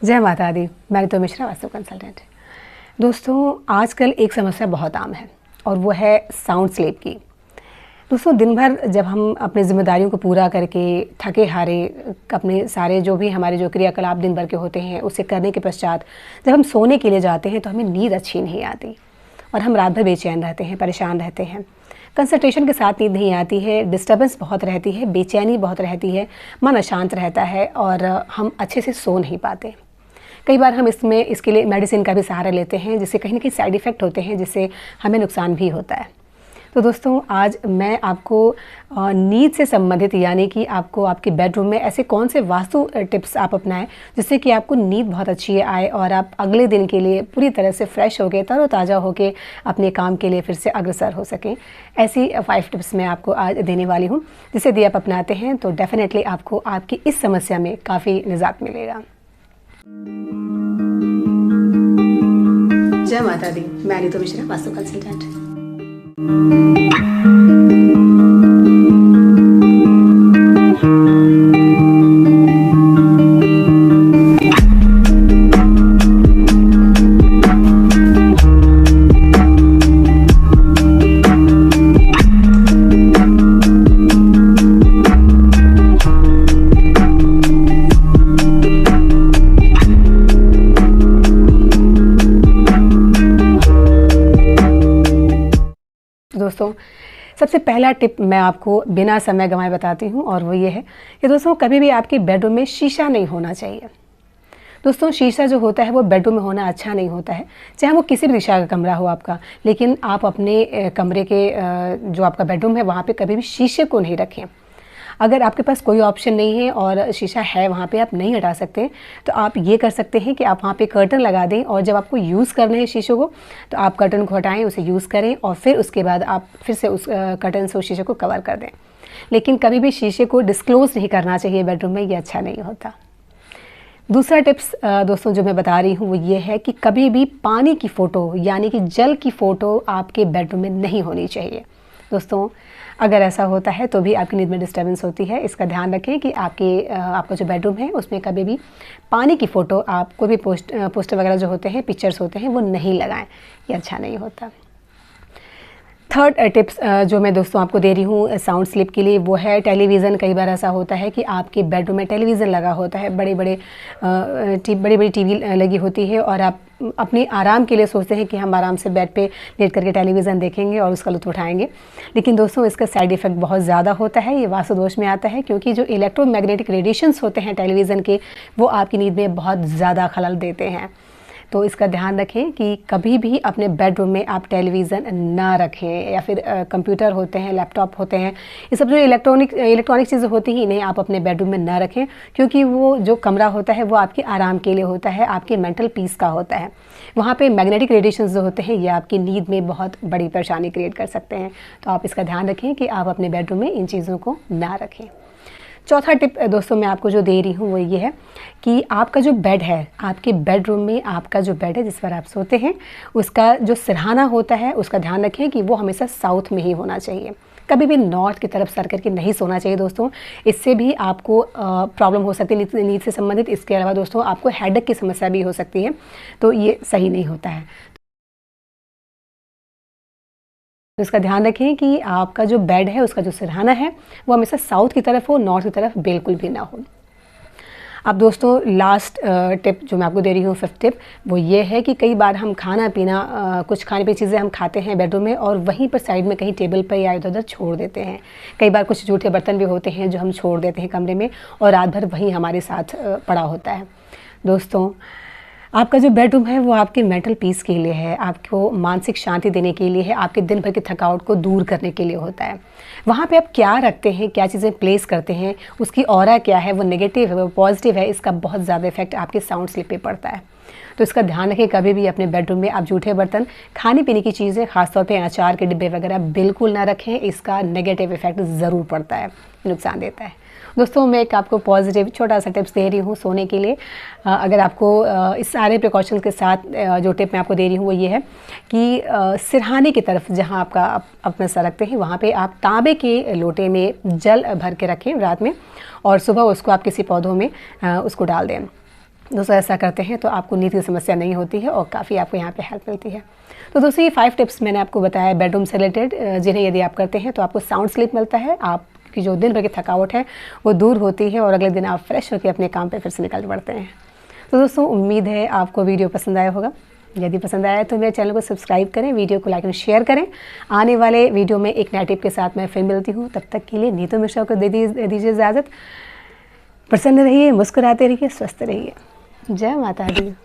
जय माता दी। मैं तो मिश्रा, वास्तु कंसल्टेंट। दोस्तों, आजकल एक समस्या बहुत आम है और वो है साउंड स्लीप की। दोस्तों, दिन भर जब हम अपनी ज़िम्मेदारियों को पूरा करके थके हारे अपने सारे जो क्रियाकलाप दिन भर के होते हैं उसे करने के पश्चात जब हम सोने के लिए जाते हैं तो हमें नींद अच्छी नहीं आती और हम रात भर बेचैन रहते हैं, परेशान रहते हैं। कंसंट्रेशन के साथ नींद नहीं आती है, डिस्टर्बेंस बहुत रहती है, बेचैनी बहुत रहती है, मन अशांत रहता है और हम अच्छे से सो नहीं पाते। कई बार हम इसके लिए मेडिसिन का भी सहारा लेते हैं, जिससे कहीं ना कहीं साइड इफ़ेक्ट होते हैं, जिससे हमें नुकसान भी होता है। तो दोस्तों, आज मैं आपको नींद से संबंधित यानी कि आपको आपके बेडरूम में ऐसे कौन से वास्तु टिप्स आप अपनाएं जिससे कि आपको नींद बहुत अच्छी आए और आप अगले दिन के लिए पूरी तरह से फ्रेश होकर तरोताज़ा होकर अपने काम के लिए फिर से अग्रसर हो सकें। ऐसी 5 टिप्स मैं आपको आज देने वाली हूँ, जिसे यदि आप अपनाते हैं तो डेफिनेटली आपको आपकी इस समस्या में काफ़ी निजात मिलेगा। जय माता दी। मैं तो मिश्रा, वास्तु कंसल्टेंट। दोस्तों, सबसे पहला टिप मैं आपको बिना समय गंवाए बताती हूँ और वो ये है कि दोस्तों, कभी भी आपके बेडरूम में शीशा नहीं होना चाहिए। दोस्तों, शीशा जो होता है वो बेडरूम में होना अच्छा नहीं होता है, चाहे वो किसी भी दिशा का कमरा हो आपका, लेकिन आप अपने कमरे के जो आपका बेडरूम है वहाँ पे कभी भी शीशे को नहीं रखें। अगर आपके पास कोई ऑप्शन नहीं है और शीशा है वहाँ पे आप नहीं हटा सकते, तो आप ये कर सकते हैं कि आप वहाँ पे कर्टन लगा दें और जब आपको यूज़ करना है शीशे को तो आप कर्टन को हटाएं, उसे यूज़ करें और फिर उसके बाद आप फिर से उस कर्टन से उस शीशे को कवर कर दें। लेकिन कभी भी शीशे को डिस्क्लोज़ नहीं करना चाहिए बेडरूम में, ये अच्छा नहीं होता। दूसरा टिप्स दोस्तों जो मैं बता रही हूँ वो ये है कि कभी भी पानी की फ़ोटो यानी कि जल की फ़ोटो आपके बेडरूम में नहीं होनी चाहिए। दोस्तों, अगर ऐसा होता है तो भी आपकी नींद में डिस्टर्बेंस होती है। इसका ध्यान रखें कि आपका जो बेडरूम है उसमें कभी भी पानी की फ़ोटो, आप कोई भी पोस्टर वगैरह जो होते हैं, पिक्चर्स होते हैं, वो नहीं लगाएं, ये अच्छा नहीं होता। थर्ड टिप्स जो मैं दोस्तों आपको दे रही हूँ साउंड स्लीप के लिए वो है टेलीविज़न। कई बार ऐसा होता है कि आपके बेडरूम में टेलीविज़न लगा होता है, बड़ी बड़ी टीवी लगी होती है और आप अपने आराम के लिए सोचते हैं कि हम आराम से बेड पे लेट करके टेलीविज़न देखेंगे और उसका लुत्फ़ उठाएंगे। लेकिन दोस्तों, इसका साइड इफ़ेक्ट बहुत ज़्यादा होता है। ये वास्तु दोष में आता है क्योंकि जो इलेक्ट्रोमैग्नेटिक रेडिएशंस होते हैं टेलीविज़न के, वो आपकी नींद में बहुत ज़्यादा खलल देते हैं। तो इसका ध्यान रखें कि कभी भी अपने बेडरूम में आप टेलीविज़न ना रखें या फिर कंप्यूटर होते हैं, लैपटॉप होते हैं, ये सब जो इलेक्ट्रॉनिक चीज़ें होती हैं, इन्हें आप अपने बेडरूम में ना रखें क्योंकि वो जो कमरा होता है वो आपके आराम के लिए होता है, आपके मेंटल पीस का होता है। वहाँ पे मैग्नेटिक रेडिएशंस जो होते हैं ये आपकी नींद में बहुत बड़ी परेशानी क्रिएट कर सकते हैं। तो आप इसका ध्यान रखें कि आप अपने बेडरूम में इन चीज़ों को ना रखें। चौथा टिप दोस्तों मैं आपको जो दे रही हूँ वो ये है कि आपका जो बेड है, आपके बेडरूम में आपका जो बेड है जिस पर आप सोते हैं, उसका जो सिरहाना होता है उसका ध्यान रखें कि वो हमेशा साउथ में ही होना चाहिए। कभी भी नॉर्थ की तरफ सर करके नहीं सोना चाहिए दोस्तों। इससे भी आपको प्रॉब्लम हो सकती है नींद से संबंधित। इसके अलावा दोस्तों आपको हेडेक की समस्या भी हो सकती है, तो ये सही नहीं होता है। तो इसका ध्यान रखें कि आपका जो बेड है उसका जो सिरहाना है वो हमेशा साउथ की तरफ हो, नॉर्थ की तरफ बिल्कुल भी ना हो। अब दोस्तों, लास्ट टिप जो मैं आपको दे रही हूँ, 5th टिप, वो ये है कि कई बार हम खाना पीना कुछ खाने पीने चीज़ें हम खाते हैं बेडरूम में और वहीं पर साइड में कहीं टेबल पर या इधर उधर छोड़ देते हैं। कई बार कुछ जूठे बर्तन भी होते हैं जो हम छोड़ देते हैं कमरे में और रात भर वहीं हमारे साथ पड़ा होता है। दोस्तों, आपका जो बेडरूम है वो आपके मेंटल पीस के लिए है, आपको मानसिक शांति देने के लिए है, आपके दिन भर की थकावट को दूर करने के लिए होता है। वहाँ पे आप क्या रखते हैं, क्या चीज़ें प्लेस करते हैं, उसकी ऑरा क्या है, वो नेगेटिव है, वो पॉजिटिव है, इसका बहुत ज़्यादा इफेक्ट आपके साउंड स्लीप पे पड़ता है। तो इसका ध्यान रखें, कभी भी अपने बेडरूम में आप जूठे बर्तन, खाने पीने की चीज़ें, खासतौर पे अचार के डिब्बे वगैरह बिल्कुल ना रखें। इसका नेगेटिव इफेक्ट ज़रूर पड़ता है, नुकसान देता है। दोस्तों, मैं एक आपको पॉजिटिव छोटा सा टिप्स दे रही हूँ सोने के लिए। अगर आपको इस सारे प्रिकॉशंस के साथ जो टिप मैं आपको दे रही हूँ वो ये है कि सिरहाने की तरफ जहाँ आपका अपना सर रखते हैं वहाँ पे आप तांबे के लोटे में जल भर के रखें रात में और सुबह उसको आप किसी पौधों में उसको डाल दें। दोस्तों ऐसा करते हैं तो आपको नींद की समस्या नहीं होती है और काफ़ी आपको यहाँ पे हेल्प मिलती है। तो दोस्तों ये 5 टिप्स मैंने आपको बताया बेडरूम से रिलेटेड, जिन्हें यदि आप करते हैं तो आपको साउंड स्लीप मिलता है, आपकी जो दिन भर की थकावट है वो दूर होती है और अगले दिन आप फ्रेश होकर अपने काम पे फिर से निकल पड़ते हैं। तो दोस्तों उम्मीद है आपको वीडियो पसंद आया होगा। यदि पसंद आया तो मेरे चैनल को सब्सक्राइब करें, वीडियो को लाइक और शेयर करें। आने वाले वीडियो में एक नए टिप के साथ मैं फिर मिलती हूँ। तब तक के लिए नीतू मिश्रा को दे दीजिए इजाज़त। प्रसन्न रहिए, मुस्कुराते रहिए, स्वस्थ रहिए। जय माता दी।